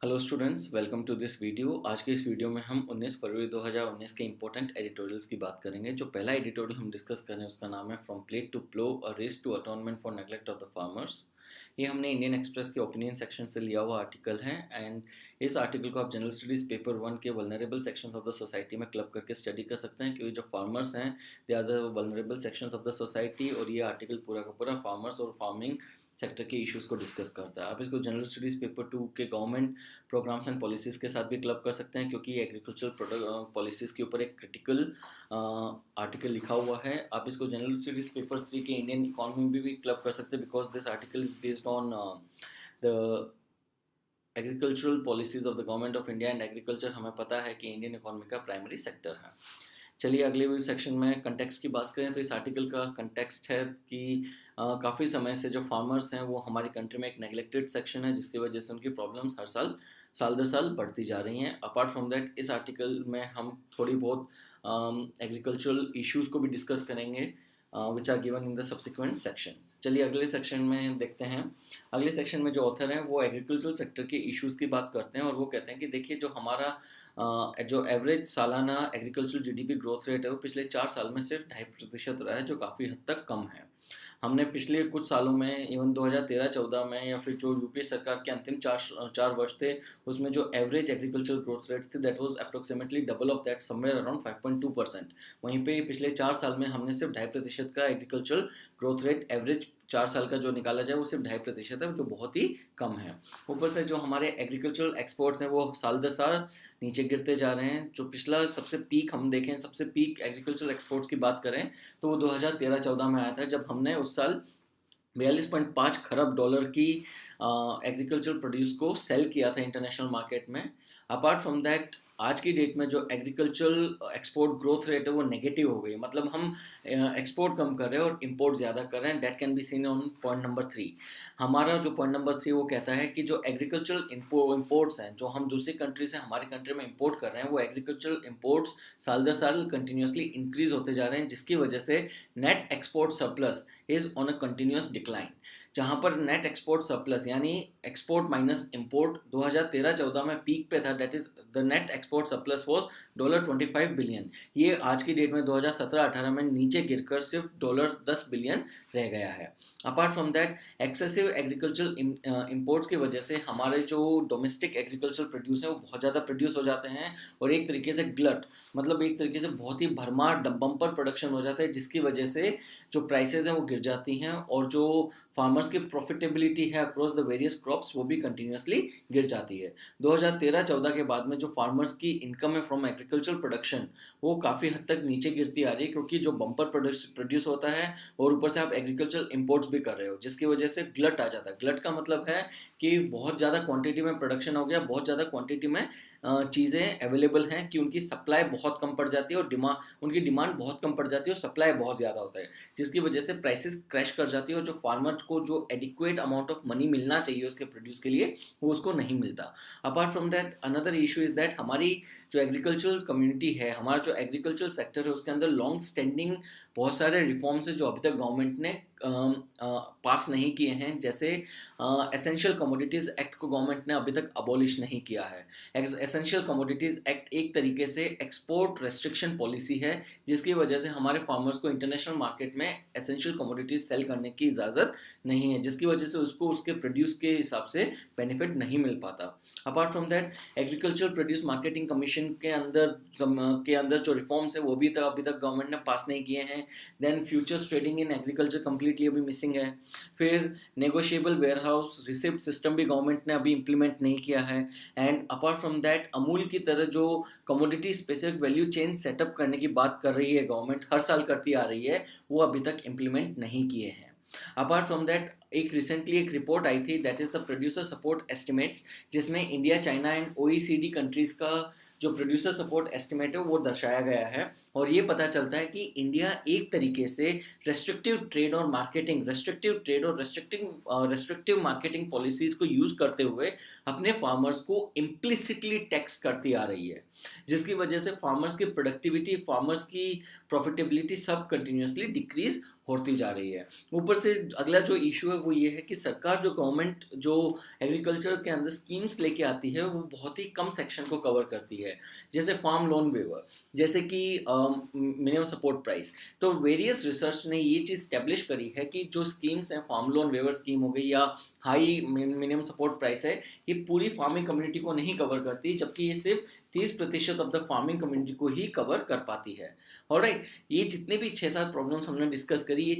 Hello students, welcome to this video. आज के इस वीडियो में हम 19 फरवरी 2019 के इंपॉर्टेंट एडिटोरियल्स की बात करेंगे। जो पहला एडिटोरियल हम डिस्कस कर रहे हैं उसका नाम है from plate to plough, a race to atonement for neglect of the farmers. ये हमने इंडियन एक्सप्रेस के ओपिनियन सेक्शन से लिया हुआ आर्टिकल है एंड इस आर्टिकल को आप जनरल स्टडीज़ पेपर 1 के vulnerable sections of the society में क्लब करके स्टडी कर सकते हैं, क्योंकि जो फार्मर्स हैं they are the vulnerable sections of the society और ये आर्टिकल पूरा का पूरा फार्मर्स और फार्मिंग सेक्टर के इश्यूज़ को डिस्कस करता है। आप इसको जनरल स्टडीज़ पेपर 2 के गवर्नमेंट प्रोग्राम्स एंड पॉलिसीज़ के साथ भी क्लब कर सकते हैं, क्योंकि एग्रीकल्चर प्रोडक्ट पॉलिसीज़ के ऊपर एक क्रिटिकल आर्टिकल लिखा हुआ है। आप इसको जनरल स्टडीज़ पेपर 3 के इंडियन इकोनॉमी में भी क्लब कर सकते हैं, because this article is based on the agricultural policies of the government of India and agriculture हमें पता है कि इंडियन इकोनॉमी का प्राइमरी सेक्टर है। चलिए अगले सेक्शन में कंटेक्स्ट की बात करें तो इस आर्टिकल का कंटेक्स्ट है कि काफ़ी समय से जो फार्मर्स हैं वो हमारी कंट्री में एक नेग्लेक्टेड सेक्शन है, जिसकी वजह से उनकी प्रॉब्लम्स हर साल दर साल बढ़ती जा रही हैं। अपार्ट फ्रॉम दैट इस आर्टिकल में हम थोड़ी बहुत एग्रीकल्चरल इश्यूज़ को भी डिस्कस करेंगे which are given in the subsequent sections. चलिए अगले सेक्शन में देखते हैं। अगले सेक्शन में जो ऑथर हैं वो एग्रीकल्चरल सेक्टर के इश्यूज़ की बात करते हैं और वो कहते हैं कि देखिए जो हमारा जो एवरेज सालाना एग्रीकल्चरल जीडीपी ग्रोथ रेट है वो पिछले 4 साल में सिर्फ 2.5% रहा है, जो काफ़ी हद तक कम है। हमने पिछले कुछ सालों में इवन 2013-14 में या फिर जो यूपीए सरकार के अंतिम चार वर्ष थे उसमें जो एवरेज एग्रीकल्चर ग्रोथ रेट थी that was approximately double of that, somewhere around 5.2%। वहीं पे पिछले 4 साल में हमने सिर्फ 2.5% का एग्रीकल्चर ग्रोथ रेट एवरेज 4 साल का जो निकाला जाए वो सिर्फ 2.5% है, जो बहुत ही कम है। ऊपर से जो हमारे एग्रीकल्चरल एक्सपोर्ट्स हैं वो साल दर साल नीचे गिरते जा रहे हैं। जो पिछला सबसे पीक हम देखें, सबसे पीक एग्रीकल्चरल एक्सपोर्ट्स की बात करें तो वो 2013-14 में आया था, जब हमने उस साल 42.5 खरब डॉलर की एग्रीकल्चर प्रोड्यूस को सेल किया था इंटरनेशनल मार्केट में। अपार्ट फ्रॉम दैट आज की डेट में जो एग्रीकल्चरल एक्सपोर्ट ग्रोथ रेट है वो नेगेटिव हो गई, मतलब हम एक्सपोर्ट कम कर रहे हैं और इंपोर्ट ज़्यादा कर रहे हैं। That can be scene on point number 3। हमारा जो पॉइंट नंबर 3 वो कहता है कि जो एग्रीकल्चरल इंपोर्ट्स हैं जो हम दूसरी कंट्री से हमारी कंट्री में इंपोर्ट कर रहे हैं वो एग्रीकल्चरल इंपोर्ट्स साल दर साल कंटिन्यूसली इंक्रीज होते जा रहे हैं, जिसकी वजह से net export surplus is on a continuous decline. जहां पर नेट एक्सपोर्ट सरप्लस यानी एक्सपोर्ट माइनस इंपोर्ट 2013-14 में पीक पे था, that is the net export surplus was $25 billion. ये आज की डेट में 2017-18 में नीचे गिरकर सिर्फ $10 बिलियन रह गया है। Apart from that excessive agricultural imports की वजह से हमारे जो डोमेस्टिक एग्रीकल्चर प्रोड्यूस है वो बहुत ज़्यादा प्रोड्यूस हो जाते हैं और एक तरीके से ग्लट, मतलब एक तरीके से बहुत ही भरमार बम्पर प्रोडक्शन हो जाता है, जिसकी वजह से जो प्राइसेस हैं वो गिर जाती हैं और जो फार्मर्स की प्रॉफिटेबिलिटी है अक्रॉस द वेरियस क्रॉप्स वो भी कंटिन्यूसली गिर जाती है। 2013-14 के बाद में जो फार्मर्स की इनकम है फ्रॉम एग्रीकल्चर प्रोडक्शन वो काफ़ी हद तक नीचे गिरती आ रही है, क्योंकि जो बम्पर प्रोड्यूस होता है और ऊपर से आप एग्रीकल्चर इंपोर्ट्स भी कर रहे हो, जिसकी वजह से ग्लट आ जाता है। ग्लट का मतलब है कि बहुत ज़्यादा क्वांटिटी में प्रोडक्शन हो गया, बहुत ज़्यादा क्वांटिटी में चीज़ें अवेलेबल हैं कि उनकी सप्लाई बहुत कम पड़ जाती है और उनकी डिमांड बहुत कम पड़ जाती है और सप्लाई बहुत ज़्यादा होता है, जिसकी वजह से प्राइसेस क्रैश कर जाती है और जो फार्मर को जो एडिक्वेट अमाउंट ऑफ मनी मिलना चाहिए उसके प्रोड्यूस के लिए वो उसको नहीं मिलता। Apart from that another issue is that हमारी जो एग्रीकल्चरल कम्युनिटी है, हमारा जो एग्रीकल्चरल सेक्टर है उसके अंदर लॉन्ग स्टैंडिंग बहुत सारे रिफॉर्म्स है जो अभी तक गवर्नमेंट ने पास नहीं किए हैं। जैसे एसेंशियल कमोडिटीज़ एक्ट को गवर्नमेंट ने अभी तक अबॉलिश नहीं किया है। एसेंशियल कमोडिटीज़ एक्ट एक तरीके से एक्सपोर्ट रेस्ट्रिक्शन पॉलिसी है, जिसकी वजह से हमारे फार्मर्स को इंटरनेशनल मार्केट में एसेंशियल कमोडिटीज़ सेल करने की इजाज़त नहीं है, जिसकी वजह से उसको उसके प्रोड्यूस के हिसाब से बेनिफिट नहीं मिल पाता। Apart from that agriculture produce marketing commission के अंदर जो रिफॉर्म्स है वो भी अभी तक गवर्नमेंट ने पास नहीं किए हैं। Then futures trading in agriculture completely अभी मिसिंग है। फिर नेगोशिएबल वेयरहाउस रिसिप्ट सिस्टम भी गवर्नमेंट ने अभी इंप्लीमेंट नहीं किया है। And apart from that Amul की तरह जो commodity specific value chain setup करने की बात कर रही है गवर्नमेंट, हर साल करती आ रही है, वो अभी तक इंप्लीमेंट नहीं किए हैं। अपार्ट फ्रॉम दैट रिसेंटली एक रिपोर्ट आई थी that is the producer support estimates, जिसमें India, China and OECD countries का जो प्रोड्यूसर सपोर्ट एस्टिमेट है वो दर्शाया गया है और ये पता चलता है कि इंडिया एक तरीके से रेस्ट्रिक्टिव ट्रेड और रेस्ट्रिक्टिव मार्केटिंग पॉलिसीज को यूज करते हुए अपने फार्मर्स को इम्प्लिसिटली टैक्स करती आ रही है, जिसकी वजह से फार्मर्स की प्रोडक्टिविटी, फार्मर्स की प्रॉफिटेबिलिटी सब कंटिन्यूसली डिक्रीज होती जा रही है। ऊपर से अगला जो इशू है वो ये है कि सरकार जो गवर्नमेंट जो एग्रीकल्चर के अंदर स्कीम्स लेके आती है वो बहुत ही कम सेक्शन को कवर करती है, जैसे फार्म लोन वेवर, जैसे कि मिनिमम सपोर्ट प्राइस। तो वेरियस रिसर्च ने ये चीज़ स्टेब्लिश करी है कि जो स्कीम्स हैं, फार्म लोन वेवर स्कीम हो गई या हाई मिनिमम सपोर्ट प्राइस है, ये पूरी फार्मिंग कम्युनिटी को नहीं कवर करती, जबकि ये सिर्फ 30% ऑफ द फार्मिंग कम्युनिटी को ही कवर कर पाती है। ऑलराइट, ये जितने भी 6-7 प्रॉब्लम्स हमने डिस्कस करी, ये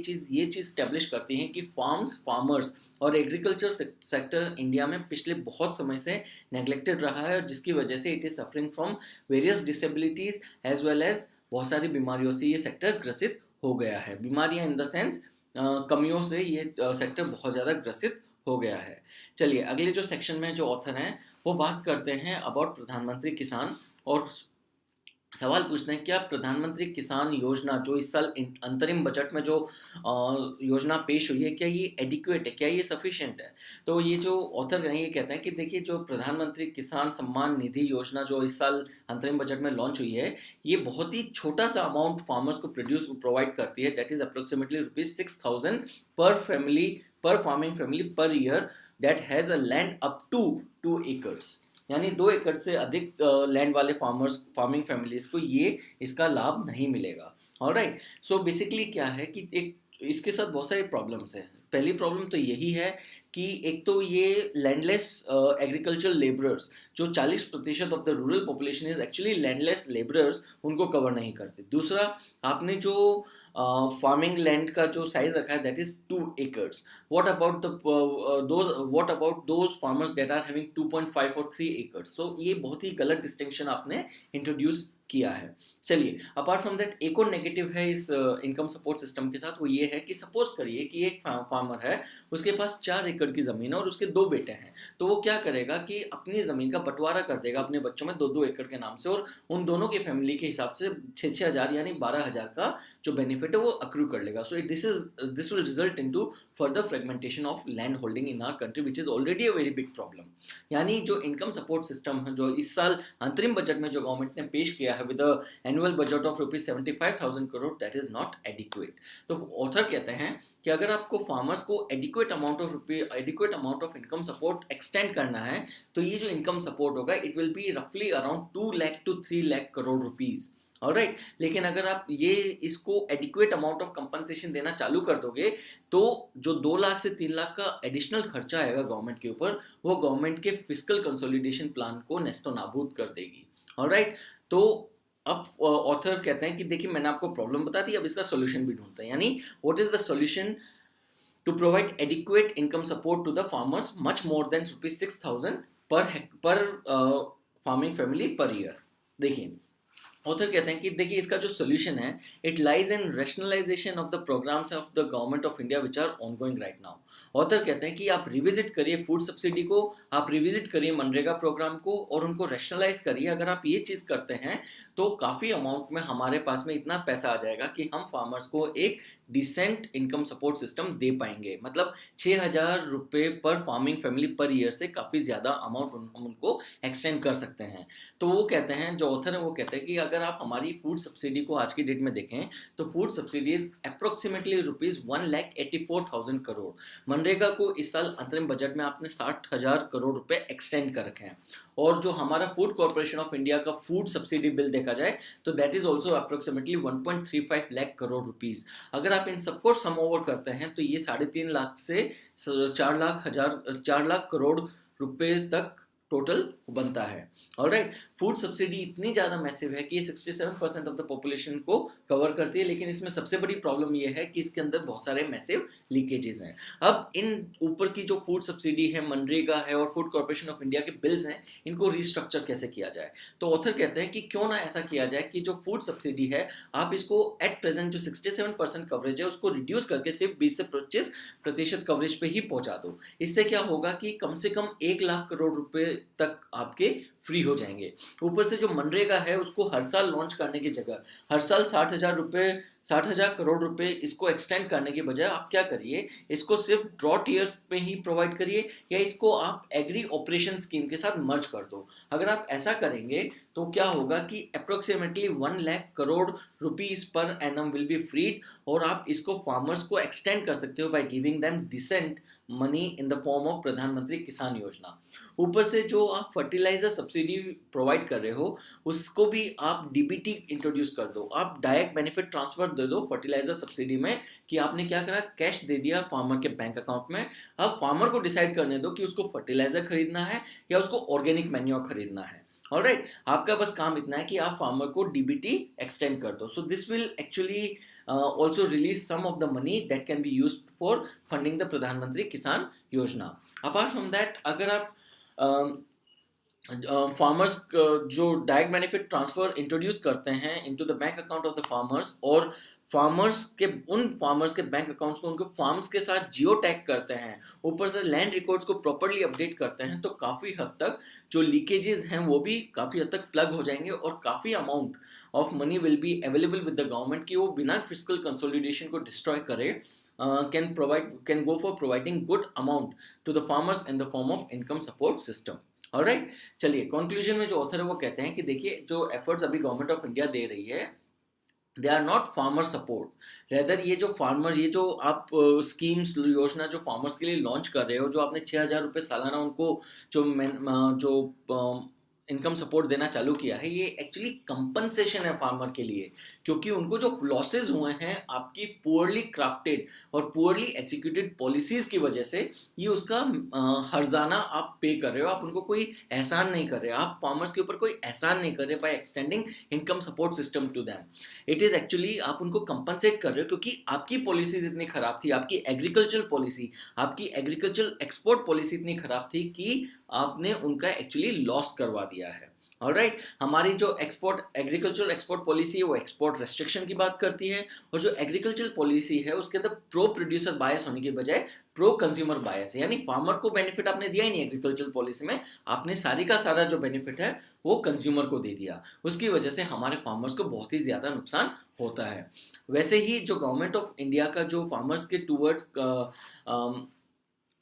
चीज़ स्टेब्लिश करती हैं कि फार्मर्स और एग्रीकल्चर सेक्टर इंडिया में पिछले बहुत समय से नेग्लेक्टेड रहा है, और जिसकी वजह से it is suffering from various disabilities as well as बहुत सारी बीमारियों से ये सेक्टर ग्रसित हो गया है। बीमारियां इन द सेंस कमियों से ये सेक्टर बहुत ज़्यादा ग्रसित हो गया है। चलिए अगले जो सेक्शन में जो ऑथर हैं वो बात करते हैं अबाउट प्रधानमंत्री किसान, और सवाल पूछते हैं क्या प्रधानमंत्री किसान योजना जो इस साल अंतरिम बजट में जो योजना पेश हुई है, क्या ये एडिक्वेट है, क्या ये सफिशिएंट है? तो ये जो ऑथर हैं ये कहते हैं कि देखिए, जो प्रधानमंत्री किसान सम्मान निधि योजना जो इस साल अंतरिम बजट में लॉन्च हुई है, ये बहुत ही छोटा सा अमाउंट फार्मर्स को प्रोवाइड करती है, that is approximately ₹6,000 per family, per farming family per year that has a land up to 2 acres. यानी 2 एकड़ से अधिक लैंड वाले फार्मिंग फैमिलीज को ये इसका लाभ नहीं मिलेगा। ऑलराइट, सो बेसिकली क्या है कि एक इसके साथ बहुत सारी प्रॉब्लम्स हैं। पहली प्रॉब्लम तो यही है कि एक तो ये लैंडलेस एग्रीकल्चरल लेबरर्स, जो 40% of the rural population is actually landless labourers, उनको कवर नहीं करते। दूसरा, आपने जो फार्मिंग लैंड का जो साइज रखा है that is 2 acres. What about those farmers that are having 2.5 और 3 एकर्स? सो ये बहुत ही गलत डिस्टिंक्शन आपने इंट्रोड्यूस किया है। चलिए, अपार्ट फ्रॉम दैट एक और नेगेटिव है इस इनकम सपोर्ट सिस्टम के साथ, वो ये है कि सपोज करिए कि एक फार्मर है, उसके पास 4 एकड़ की जमीन है और उसके 2 बेटे हैं, तो वो क्या करेगा कि अपनी जमीन का बंटवारा कर देगा अपने बच्चों में 2-2 एकड़ के नाम से, और उन दोनों की फैमिली के हिसाब से 6-6 हज़ार यानी 12,000 का जो बेनिफिट है वो अक्रू कर लेगा। So this will result into further fragmentation of land holding in our country, which is already a very big problem. यानी जो इनकम सपोर्ट सिस्टम है जो इस साल अंतरिम बजट में जो गवर्नमेंट ने पेश किया है with annual budget of ₹75,000 crore, that is not adequate. तो ऑथर कहते हैं कि अगर आपको फार्मर्स को adequate amount of income support extend करना है, तो ये जो इनकम सपोर्ट होगा इट विल बी रफली around 2 lakh to 3 lakh crore rupees. Alright, लेकिन अगर आप ये इसको एडिक्वेट अमाउंट ऑफ कंपनसेशन देना चालू कर दोगे, तो जो 2 लाख से 3 लाख का एडिशनल खर्चा आएगा गवर्नमेंट के ऊपर, वो गवर्नमेंट के फिस्कल कंसोलिडेशन प्लान को नेस्तो नाबूद कर देगी। ऑलराइट, तो अब ऑथर कहते हैं कि देखिए, मैंने आपको प्रॉब्लम बता दी, अब इसका सॉल्यूशन भी ढूंढते हैं। यानी what is the solution to provide adequate income support to the farmers much more than ₹6,000 per farming family per year. देखिए, ऑथर कहते हैं कि देखिए, इसका जो सोल्यूशन है it lies in rationalisation of the programmes of the government of India which are ongoing right now. Author कहते हैं कि आप रिविजिट करिए फूड सब्सिडी को, आप रिविजिट करिए मनरेगा प्रोग्राम को, और उनको रैशनलाइज करिए। अगर आप ये चीज़ करते हैं तो काफ़ी अमाउंट में हमारे पास में इतना पैसा आ जाएगा कि हम फार्मर्स को एक डिसेंट इनकम सपोर्ट सिस्टम दे पाएंगे। मतलब 6,000 रुपये पर फार्मिंग फैमिली पर ईयर से काफ़ी ज़्यादा अमाउंट हम उनको एक्सटेंड कर सकते हैं। तो वो कहते हैं, जो ऑथर है वो कहते हैं कि अगर आप हमारी फूड सब्सिडी को आज की डेट में देखें तो food subsidy is approximately ₹1,84,000 crore. MNREGA को इस साल अंतरिम बजट में आपने 60,000 करोड़ रुपए एक्सटेंड कर रखे हैं, और जो हमारा फूड कॉर्पोरेशन ऑफ इंडिया का फूड सब्सिडी बिल देखा जाए तो that is also approximately 1.35 lakh crore rupees. अगर आप इन सबको सम ओवर करते हैं तो ये 3.5 लाख से 4 लाख करोड़ रुपए तक टोटल बनता है। ऑलराइट, फूड सब्सिडी इतनी ज़्यादा मैसिव है कि ये 67% ऑफ द पॉपुलेशन को कवर करती है, लेकिन इसमें सबसे बड़ी प्रॉब्लम ये है कि इसके अंदर बहुत सारे मैसिव लीकेजेस हैं। अब इन ऊपर की जो फूड सब्सिडी है, मनरेगा है और फूड कॉर्पोरेशन ऑफ इंडिया के बिल्स हैं, इनको रिस्ट्रक्चर कैसे किया जाए? तो ऑथर कहते हैं कि क्यों ना ऐसा किया जाए कि जो फूड सब्सिडी है आप इसको एट प्रेजेंट जो 67% कवरेज है उसको रिड्यूस करके सिर्फ 20 से 25% कवरेज पे ही पहुंचा दो। इससे क्या होगा कि कम से कम 1 लाख करोड़ रुपए तक आपके फ्री हो जाएंगे। ऊपर से जो मनरेगा है उसको हर साल लॉन्च करने की जगह हर साल 60,000 करोड़ रुपए इसको एक्सटेंड करने के बजाय आप क्या करिए, इसको सिर्फ ड्रॉट ईयर्स में ही प्रोवाइड करिए या इसको आप एग्री ऑपरेशन स्कीम के साथ मर्ज कर दो। अगर आप ऐसा करेंगे तो क्या होगा कि approximately 1 lakh crore rupees per annum will be freed, और आप इसको फार्मर्स को एक्सटेंड कर सकते हो by giving them decent money in the form of Pradhan Mantri Kisan योजना। ऊपर से जो आप फर्टिलाइजर सब्सिडी प्रोवाइड कर रहे हो उसको भी आप डीबीटी इंट्रोड्यूस कर दो, आप डायरेक्ट बेनिफिट ट्रांसफर दे दो फर्टिलाइजर सब्सिडी में, कि आपने क्या करा, कैश दे दिया फार्मर के बैंक अकाउंट में। अब फार्मर को डिसाइड करने दो कि उसको फर्टिलाइजर खरीदना है या उसको ऑर्गेनिक मैन्योर खरीदना है। ऑलराइट, आपका बस काम इतना है कि आप फार्मर को डीबीटी एक्सटेंड कर दो। सो this will actually also release some of the money that can be used for funding the प्रधानमंत्री किसान योजना। Apart from that, अगर आप फार्मर्स जो डायरेक्ट बेनिफिट ट्रांसफर इंट्रोड्यूस करते हैं into the bank account of the farmers, और उन farmers के बैंक अकाउंट्स को उनके फार्म्स के साथ जियो टैग करते हैं, ऊपर से लैंड रिकॉर्ड्स को प्रॉपर्ली अपडेट करते हैं, तो काफ़ी हद तक जो लीकेजेस हैं वो भी काफ़ी हद तक प्लग हो जाएंगे और काफ़ी amount of money will be available with the government कि वो बिना फिस्कल कंसोलिडेशन को डिस्ट्रॉय करे can go for providing good amount to the farmers in the form of income support system। Alright, चलिए कंक्लूजन में जो ऑथर है वो कहते हैं कि देखिए जो एफर्ट्स अभी गवर्नमेंट ऑफ इंडिया दे रही है they are not farmer support, rather ये जो फार्मर ये जो आप स्कीम्स योजना जो फार्मर्स के लिए लॉन्च कर रहे हो, जो आपने 6,000 रुपये सालाना उनको जो इनकम सपोर्ट देना चालू किया है, ये एक्चुअली कंपनसेशन है फार्मर के लिए, क्योंकि उनको जो लॉसेज हुए हैं आपकी पुअरली क्राफ्टेड और पुअरली एग्जीक्यूटेड पॉलिसीज की वजह से, ये उसका हर्जाना आप पे कर रहे हो, आप उनको कोई एहसान नहीं कर रहे, आप फार्मर्स के ऊपर कोई एहसान नहीं कर रहे by extending income support system to them. It is actually आप उनको कंपनसेट कर रहे हो क्योंकि आपकी पॉलिसीज इतनी खराब थी, आपकी एग्रीकल्चर पॉलिसी, आपकी एग्रीकल्चर एक्सपोर्ट पॉलिसी इतनी खराब थी कि आपने उनका एक्चुअली लॉस करवा दिया है। ऑलराइट, हमारी जो एग्रीकल्चर एक्सपोर्ट पॉलिसी है वो एक्सपोर्ट रेस्ट्रिक्शन की बात करती है, और जो एग्रीकल्चर पॉलिसी है उसके अंदर प्रो प्रोड्यूसर बायस होने के बजाय प्रो कंज्यूमर बायस है, यानी फार्मर को बेनिफिट आपने दिया ही नहीं एग्रीकल्चर पॉलिसी में, आपने सारी का सारा जो बेनिफिट है वो कंज्यूमर को दे दिया, उसकी वजह से हमारे फार्मर्स को बहुत ही ज्यादा नुकसान होता है। वैसे ही जो गवर्नमेंट ऑफ इंडिया का जो फार्मर्स के टूवर्ड्स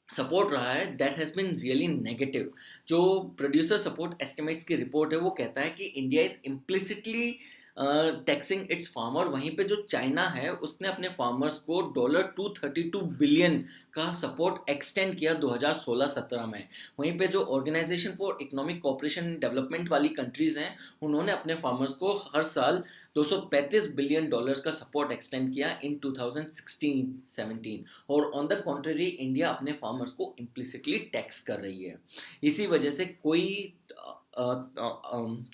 सपोर्ट रहा है that has been really negative. जो प्रोड्यूसर सपोर्ट एस्टिमेट्स की रिपोर्ट है वो कहता है कि India is implicitly taxing its farmer, वहीं पे जो चाइना है उसने अपने फार्मर्स को $232 बिलियन का सपोर्ट एक्सटेंड किया 2016-17 में। वहीं पे जो Organisation for Economic Cooperation and Development वाली कंट्रीज हैं उन्होंने अपने फार्मर्स को हर साल $235 बिलियन का सपोर्ट एक्सटेंड किया इन 2016-17, और ऑन द कॉन्ट्ररी इंडिया अपने फार्मर्स को इम्प्लिसिटली टैक्स कर रही है। इसी वजह से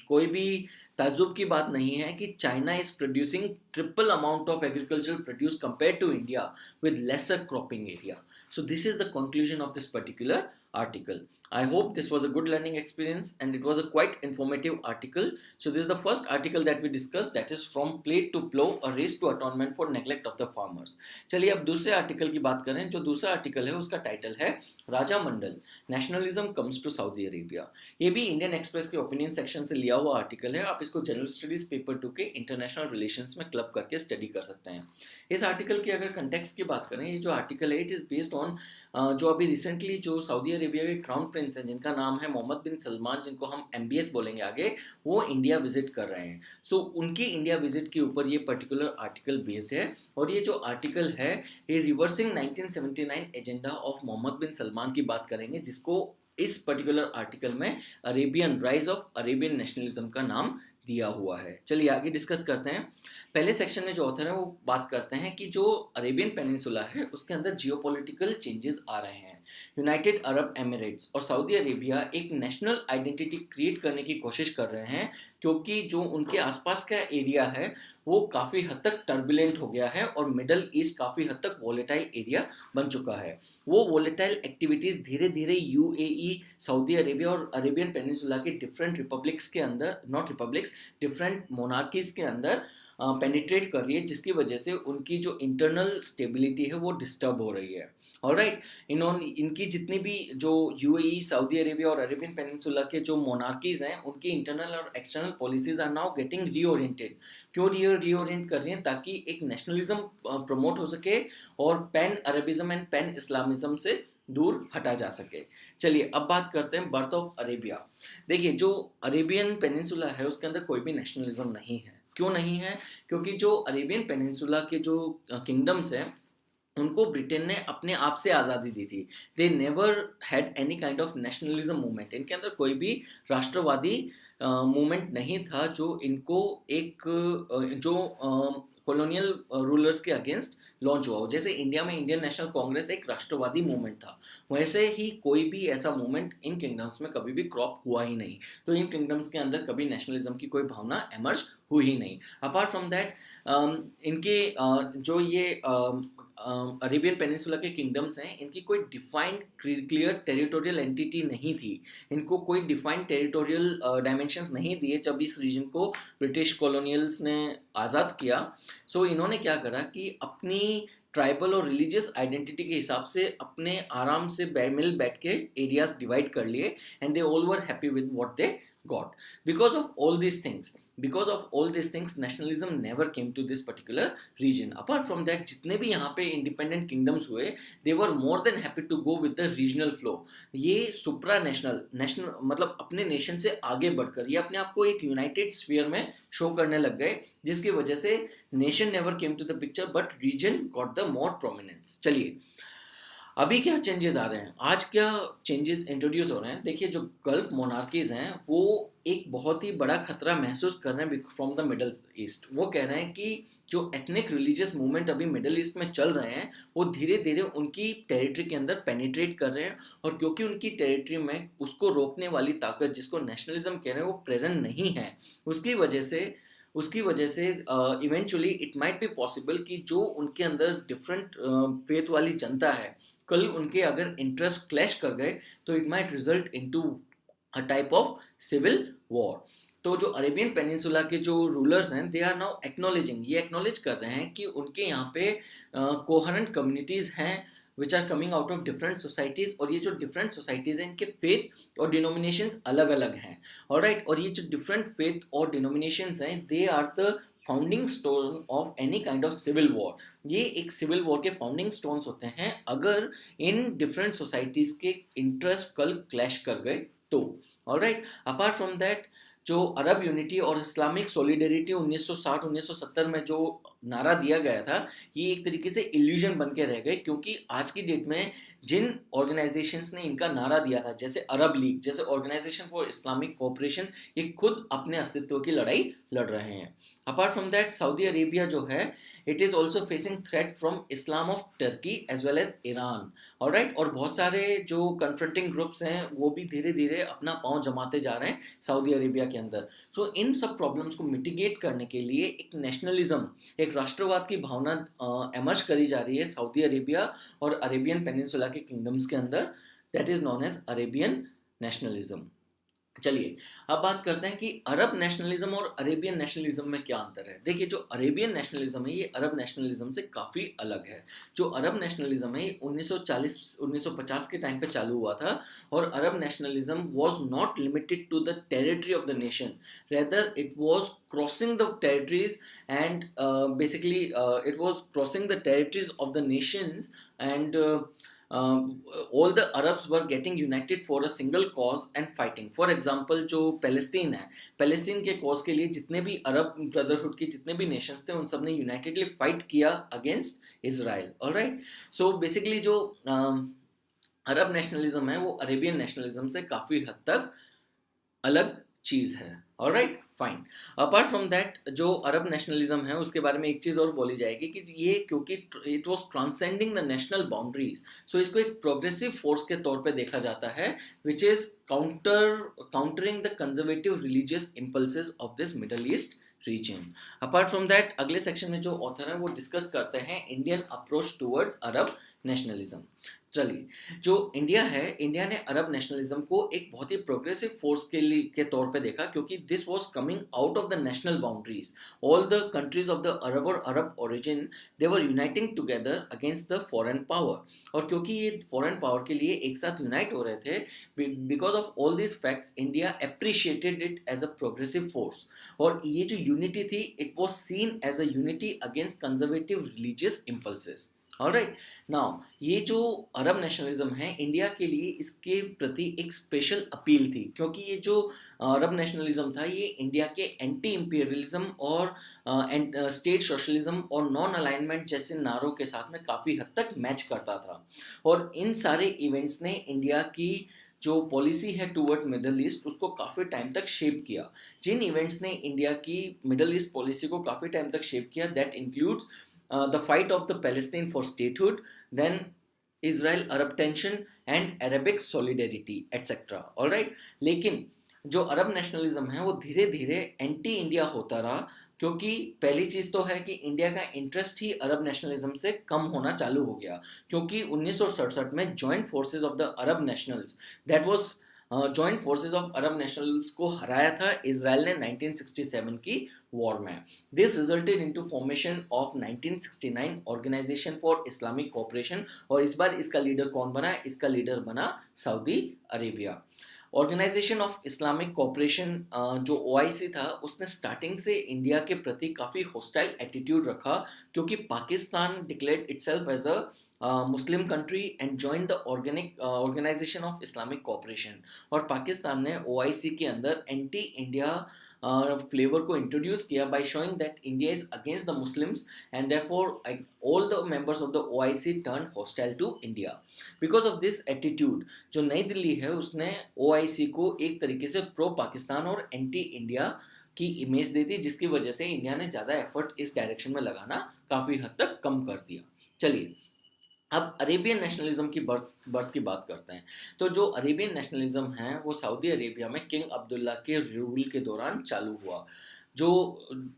कोई भी ताज्जुब की बात नहीं है कि China is producing triple amount of agricultural produce compare to India with lesser cropping area. So this is the conclusion of this particular article. I hope this was a good learning experience and it was a quite informative article. So this is the first article that we discussed, that is from plate to plow, a race to atonement for neglect of the farmers. चलिए अब दूसरे article की बात करें। जो दूसरा article है उसका टाइटल है Raja Mandal, nationalism comes to Saudi Arabia. ये भी इंडियन एक्सप्रेस के ओपिनियन सेक्शन से लिया हुआ आर्टिकल है। आप इसको जनरल स्टडीज पेपर 2 के इंटरनेशनल रिलेशंस में क्लब करके स्टडी कर सकते हैं। इस आर्टिकल की अगर कंटेक्स्ट की बात करें, ये जो आर्टिकल है इट इज़ बेस्ड ऑन जो अभी रिसेंटली जो सऊदी अरेबिया के क्राउन प्रिंस हैं जिनका नाम है मोहम्मद बिन सलमान, जिनको हम MBS बोलेंगे आगे, वो इंडिया विजिट कर रहे हैं। सो उनकी इंडिया विजिट के ऊपर ये पर्टिकुलर आर्टिकल बेस्ड है, और ये जो आर्टिकल है ये reversing 1979 agenda of Mohammad bin Salman की बात करेंगे, जिसको इस पर्टिकुलर आर्टिकल में Arabian rise of Arabian nationalism का नाम दिया हुआ है। चलिए आगे डिस्कस करते हैं। पहले सेक्शन में जो ऑथर है वो बात करते हैं कि जो अरेबियन पेनिनसुला है उसके अंदर जियोपॉलिटिकल चेंजेस आ रहे हैं। यूनाइटेड अरब एमिरेट्स और सऊदी अरेबिया एक नेशनल आइडेंटिटी क्रिएट करने की कोशिश कर रहे हैं, क्योंकि जो उनके आसपास का एरिया है वो काफ़ी हद तक टर्बुलेंट हो गया है और मिडल ईस्ट काफ़ी हद तक वॉलेटाइल एरिया बन चुका है। वो वॉलेटाइल एक्टिविटीज़ धीरे धीरे UAE, सऊदी अरेबिया और अरेबियन पेनिनसुला के डिफरेंट रिपब्लिक्स के अंदर, नॉट रिपब्लिक्स, डिफरेंट मोनार्कीज के अंदर पेनिट्रेट कर रही है, जिसकी वजह से उनकी जो इंटरनल स्टेबिलिटी है वो डिस्टर्ब हो रही है। ऑलराइट, इनकी जितनी भी जो यूएई, सऊदी अरेबिया और अरेबियन पेनिनसुला के जो मोनार्कीज हैं, उनकी इंटरनल और external policies are now getting reoriented. क्यों रीओरिएंट कर रही हैं? ताकि एक नेशनलिज्म प्रमोट हो सके और पैन अरबिज्म एंड पैन इस्लामिज्म से दूर हटा जा सके। चलिए अब बात करते हैं बर्थ ऑफ अरेबिया। देखिए, जो अरेबियन पेनिनसुला है उसके अंदर कोई भी नेशनलिज्म नहीं है। क्यों नहीं है? क्योंकि जो अरेबियन पेनिनसुला के जो किंगडम्स हैं उनको ब्रिटेन ने अपने आप से आज़ादी दी थी। They never had any kind of nationalism movement. इनके अंदर कोई भी राष्ट्रवादी मूवमेंट नहीं था जो इनको एक जो कॉलोनियल रूलर्स के अगेंस्ट लॉन्च हुआ हो। जैसे इंडिया में इंडियन नेशनल कांग्रेस एक राष्ट्रवादी मूवमेंट था, वैसे ही कोई भी ऐसा मूवमेंट इन किंगडम्स में कभी भी क्रॉप हुआ ही नहीं। तो इन किंगडम्स के अंदर कभी नेशनलिज्म की कोई भावना एमर्ज हुई ही नहीं। अपार्ट फ्रॉम दैट इनके जो ये अरेबियन पेनिनसुला के किंगडम्स हैं, इनकी कोई डिफाइंड क्लियर टेरिटोरियल एंटिटी नहीं थी। इनको कोई डिफाइंड टेरिटोरियल डायमेंशंस नहीं दिए जब इस रीजन को ब्रिटिश कॉलोनियल्स ने आज़ाद किया। सो इन्होंने क्या करा कि अपनी ट्राइबल और रिलीजियस आइडेंटिटी के हिसाब से अपने आराम से मिल बैठ के एरियाज डिवाइड कर लिए, and they all were happy with what they got. Because of all these things, nationalism never came to this particular region. Apart from that, जितने भी यहाँ पे independent kingdoms हुए, they were more than happy to go with the regional flow. ये सुप्रा national मतलब अपने nation से आगे बढ़कर ये अपने आप को एक यूनाइटेड स्फीयर में शो करने लग गए, जिसकी वजह से nation never came to the picture but region got the more prominence. चलिए अभी क्या चेंजेस आ रहे हैं, आज क्या चेंजेस इंट्रोड्यूस हो रहे हैं। देखिए, जो गल्फ मोनार्कीज हैं वो एक बहुत ही बड़ा खतरा महसूस कर रहे हैं फ्रॉम द मिडल ईस्ट। वो कह रहे हैं कि जो एथनिक रिलीजियस मूवमेंट अभी मिडल ईस्ट में चल रहे हैं वो धीरे धीरे उनकी टेरिटरी के अंदर पेनिट्रेट कर रहे हैं, और क्योंकि उनकी टेरिटरी में उसको रोकने वाली ताकत जिसको नेशनलिज्म कह रहे हैं वो प्रेजेंट नहीं है, उसकी वजह से eventually it might be possible कि जो उनके अंदर डिफरेंट फेथ वाली जनता है, कल उनके अगर इंटरेस्ट क्लैश कर गए तो it might result into a type of civil war. तो जो अरेबियन पेनिनसुला के जो रूलर्स हैं दे आर नाउ एक्नॉलेज कर रहे हैं कि उनके यहाँ पे कोहेरेंट कम्युनिटीज हैं which are coming out of different societies, और ये जो डिफरेंट सोसाइटीज हैं इनके फेथ और डिनोमिनेशंस अलग अलग हैं। ऑलराइट, और ये जो डिफरेंट फेथ और डिनोमिनेशंस हैं they are the founding stone of any kind of civil war. ये एक सिविल वॉर के फाउंडिंग स्टोन्स होते हैं अगर इन डिफरेंट सोसाइटीज के इंटरेस्ट कल क्लैश कर गए तो। ऑलराइट, अपार्ट फ्रॉम दैट जो अरब यूनिटी और इस्लामिक सॉलिडेरिटी 1960-1970 में जो नारा दिया गया था, ये एक तरीके से इल्यूजन बन के रह गए, क्योंकि आज की डेट में जिन ऑर्गेनाइजेशंस ने इनका नारा दिया था, जैसे अरब लीग जैसे ऑर्गेनाइजेशन फॉर इस्लामिक कोऑपरेशन, ये खुद अपने अस्तित्व की लड़ाई लड़ रहे हैं। Apart from that Saudi Arabia जो है it is also facing threat from Islam of Turkey as well as Iran. Alright, और बहुत सारे जो कन्फ्रंटिंग ग्रुप्स हैं वो भी धीरे धीरे अपना पांव जमाते जा रहे हैं सऊदी अरेबिया के अंदर। सो इन सब प्रॉब्लम्स को मिटिगेट करने के लिए एक नेशनलिज्म, एक राष्ट्रवाद की भावना एमर्ज करी जा रही है सऊदी अरेबिया और अरेबियन पेनिनसुला के किंगडम्स के अंदर, that is known as Arabian nationalism. चलिए अब बात करते हैं कि अरब नेशनलिज्म और अरेबियन नेशनलिज्म में क्या अंतर है। देखिए, जो अरेबियन नेशनलिज्म है ये अरब नेशनलिज्म से काफ़ी अलग है। जो अरब नेशनलिज्म है 1940-1950 के टाइम पे चालू हुआ था, और Arab nationalism was not limited to the territory of the nation, rather it was crossing the territories and basically it was crossing the territories of the nations, and all the Arabs were getting united for a single cause and fighting. For example, जो Palestine है, Palestine के cause के लिए जितने भी अरब brotherhood के जितने भी नेशंस थे उन सब ने यूनाइटेडली फाइट किया against Israel. Alright, so basically जो अरब नेशनलिज्म है वो अरेबियन नेशनलिज्म से काफ़ी हद तक अलग चीज़ है। Alright, fine. Apart from that जो अरब नेशनलिज्म है उसके बारे में एक चीज़ और बोली जाएगी कि ये क्योंकि it was transcending the national boundaries, so इसको एक प्रोग्रेसिव फोर्स के तौर पे देखा जाता है which is countering the conservative religious impulses of this middle east region. Apart from that अगले सेक्शन में जो ऑथर है वो डिस्कस करते हैं इंडियन अप्रोच टूवर्ड्स अरब नेशनलिज्म। चलिए, जो इंडिया है, इंडिया ने अरब नेशनलिज्म को एक बहुत ही प्रोग्रेसिव फोर्स के तौर पे देखा, क्योंकि this was coming out of the national boundaries. All the countries of the Arab और Arab origin, they were uniting together against the foreign power. और क्योंकि ये फॉरेन पावर के लिए एक साथ यूनाइट हो रहे थे, because of all this facts, India appreciated it as a progressive force. और ये जो यूनिटी थी, it was seen as a unity against conservative religious impulses. Alright, now ये जो अरब नेशनलिज्म है, इंडिया के लिए इसके प्रति एक स्पेशल अपील थी, क्योंकि ये जो अरब नेशनलिज्म था, ये इंडिया के एंटी इंपीरियलिज्म और स्टेट सोशलिज्म और नॉन अलाइनमेंट जैसे नारों के साथ में काफ़ी हद तक मैच करता था। और इन सारे इवेंट्स ने इंडिया की जो पॉलिसी है टूवर्ड्स मिडल ईस्ट, उसको काफ़ी टाइम तक शेप किया। जिन इवेंट्स ने इंडिया की मिडल ईस्ट पॉलिसी को काफ़ी टाइम तक शेप किया, that includes the fight of the Palestine for statehood, then Israel-Arab tension and Arabic solidarity, etc. All right, लेकिन जो अरब नेशनलिज्म है वो धीरे धीरे एंटी इंडिया होता रहा, क्योंकि पहली चीज़ तो है कि इंडिया का इंटरेस्ट ही अरब नेशनलिज्म से कम होना चालू हो गया, क्योंकि 1967 में joint forces of the Arab nationals, that was joint forces of Arab nationals को हराया था इजराइल ने 1967 की वॉर में। This resulted into formation of 1969 Organisation for Islamic Cooperation. और इस बार इसका लीडर कौन बना? इसका लीडर बना Saudi Arabia. Organisation of Islamic Cooperation जो ओआईसी था, उसने स्टार्टिंग से इंडिया के प्रति काफ़ी हॉस्टाइल एटीट्यूड रखा, क्योंकि Pakistan declared itself as a Muslim country and join the Organisation of Islamic Cooperation. और पाकिस्तान ने ओआईसी के अंदर एंटी इंडिया फ्लेवर को इंट्रोड्यूस किया by showing that India is against the Muslims, and therefore all the members of the OIC turn hostile to India. Because of this attitude, जो नई दिल्ली है, उसने OIC को एक तरीके से प्रो पाकिस्तान और एंटी इंडिया की इमेज दे दी, जिसकी वजह से इंडिया ने ज़्यादा एफर्ट इस डायरेक्शन में लगाना काफ़ी हद तक कम कर दिया। चलिए, अब अरेबियन नेशनलिज्म की बर्थ की बात करते हैं। तो जो अरेबियन नेशनलिज्म है, वो सऊदी अरेबिया में किंग अब्दुल्ला के रूल के दौरान चालू हुआ, जो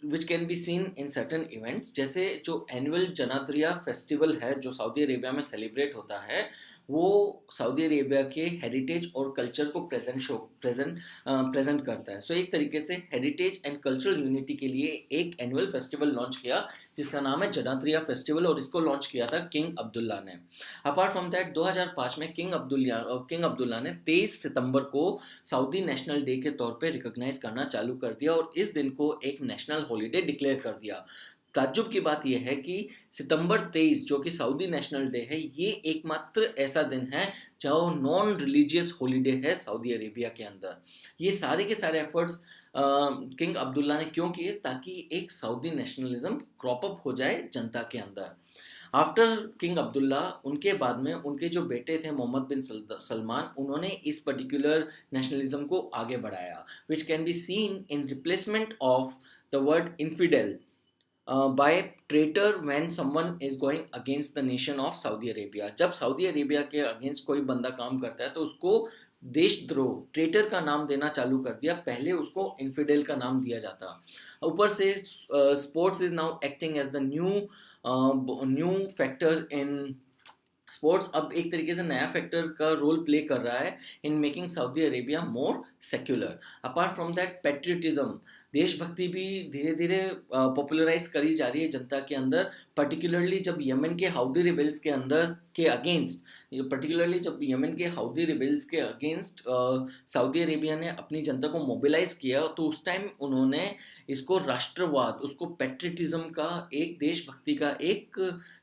विच can be seen in certain events. जैसे जो एनुअल जनाद्रिया फेस्टिवल है, जो सऊदी अरेबिया में सेलिब्रेट होता है, वो सऊदी अरेबिया के हेरिटेज और कल्चर को प्रेजेंट करता है। सो एक तरीके से हेरिटेज एंड कल्चरल यूनिटी के लिए एक एनुअल फेस्टिवल लॉन्च किया, जिसका नाम है जनाद्रिया फेस्टिवल, और इसको लॉन्च किया था किंग अब्दुल्ला ने। अपार्ट फ्रॉम दैट, 2005 में किंग अब्दुल्ला ने 23 सितंबर को सऊदी नेशनल डे के तौर पे रिकॉग्नाइज करना चालू कर दिया, और इस दिन को एक नेशनल हॉलीडे डिक्लेयर कर दिया। ताज्जुब की बात यह है कि सितंबर 23, जो कि सऊदी नेशनल डे है, ये एकमात्र ऐसा दिन है जो नॉन रिलीजियस हॉलीडे है सऊदी अरेबिया के अंदर। ये सारे के सारे एफर्ट्स किंग अब्दुल्ला ने क्यों किए? ताकि एक सऊदी नेशनलिज्म क्रॉप अप हो जाए जनता के अंदर। आफ्टर किंग अब्दुल्ला, उनके बाद में उनके जो बेटे थे मोहम्मद बिन सलमान, उन्होंने इस पर्टिकुलर नेशनलिज्म को आगे बढ़ाया, which can be seen in replacement of the word infidel by traitor when someone is going against the nation of Saudi Arabia। जब सऊदी अरेबिया के अगेंस्ट कोई बंदा काम करता है, तो उसको देशद्रोह, ट्रेटर का नाम देना चालू कर दिया। पहले उसको इनफिडेल का नाम दिया जाता। ऊपर से sports is now acting as the new factor in sports. अब एक तरीके से नया फैक्टर का रोल प्ले कर रहा है in making Saudi Arabia more secular. Apart from that, patriotism, देशभक्ति भी धीरे धीरे पॉपुलराइज करी जा रही है जनता के अंदर, पर्टिकुलरली जब यमन के हाउदी रिबेल्स के अंदर के अगेंस्ट पर्टिकुलरली जब यमन के हाउदी रिबेल्स के अगेंस्ट सऊदी अरेबिया ने अपनी जनता को मोबिलाइज किया, तो उस टाइम उन्होंने इसको राष्ट्रवाद, उसको पेट्रियटिज्म का, एक देशभक्ति का एक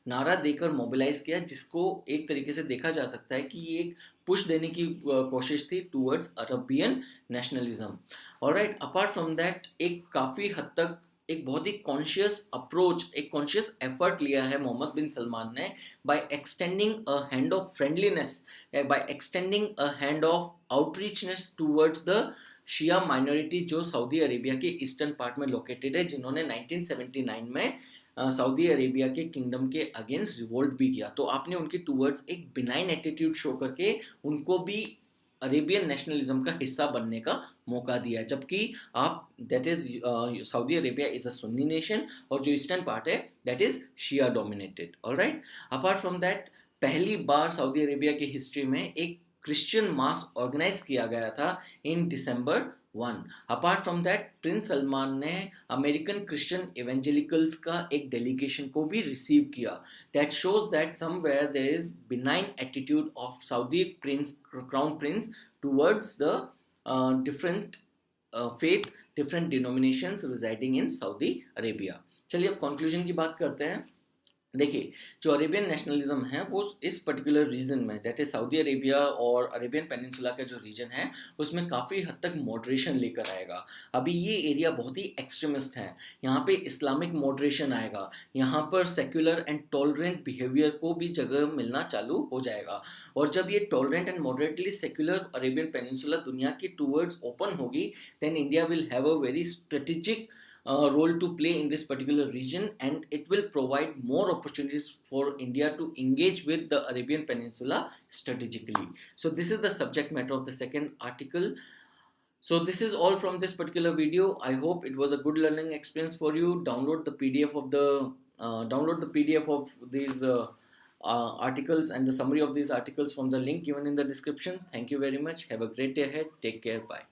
नारा देकर मोबिलाइज किया, जिसको एक तरीके से देखा जा सकता है कि ये एक पुश देने की कोशिश थी towards Arabian nationalism. Alright, apart from that, एक काफ़ी हद तक एक बहुत ही कॉन्शियस अप्रोच, एक कॉन्शियस एफर्ट लिया है मोहम्मद बिन सलमान ने, by extending a hand of friendliness, by extending a hand of outreachness towards the Shia minority, जो सऊदी अरेबिया के ईस्टर्न पार्ट में लोकेटेड है, जिन्होंने 1979 में सऊदी अरेबिया के किंगडम के अगेंस्ट रिवोल्ट भी किया। तो आपने उनके टूवर्ड्स एक बिनाइन एटीट्यूड शो करके उनको भी अरेबियन नेशनलिज्म का हिस्सा बनने का मौका दिया, जबकि आप that is Saudi Arabia is a Sunni nation, और जो ईस्टर्न पार्ट है that is Shia dominated. Alright, apart from that, पहली बार सऊदी अरेबिया की हिस्ट्री में एक क्रिश्चियन मास ऑर्गेनाइज किया गया था in December 1। Apart from that prince Salman ने अमेरिकन क्रिश्चियन इवेंजेलिकल्स का एक डेलीगेशन को भी रिसीव किया। That shows that somewhere there is benign attitude of Saudi prince crown prince towards the different faith, different denominations residing in Saudi Arabia. चलिए अब conclusion की बात करते हैं। देखिए, जो अरेबियन नेशनलिज्म है वो इस पर्टिकुलर रीजन में, दैट इज सऊदी अरेबिया और अरेबियन पेनिनसुला का जो रीजन है उसमें काफ़ी हद तक मॉडरेशन लेकर आएगा। अभी ये एरिया बहुत ही एक्सट्रीमिस्ट है, यहाँ पे इस्लामिक मॉडरेशन आएगा, यहाँ पर सेक्युलर एंड टॉलरेंट बिहेवियर को भी जगह मिलना चालू हो जाएगा। और जब ये tolerant and moderately secular Arabian Peninsula दुनिया की टूवर्ड्स ओपन होगी, then India will have a very strategic role to play in this particular region, and it will provide more opportunities for India to engage with the Arabian Peninsula strategically. So this is the subject matter of the second article. So this is all from this particular video. I hope it was a good learning experience for you. Download the PDF of these articles and the summary of these articles from the link given in the description. Thank you very much. Have a great day ahead. Take care. Bye.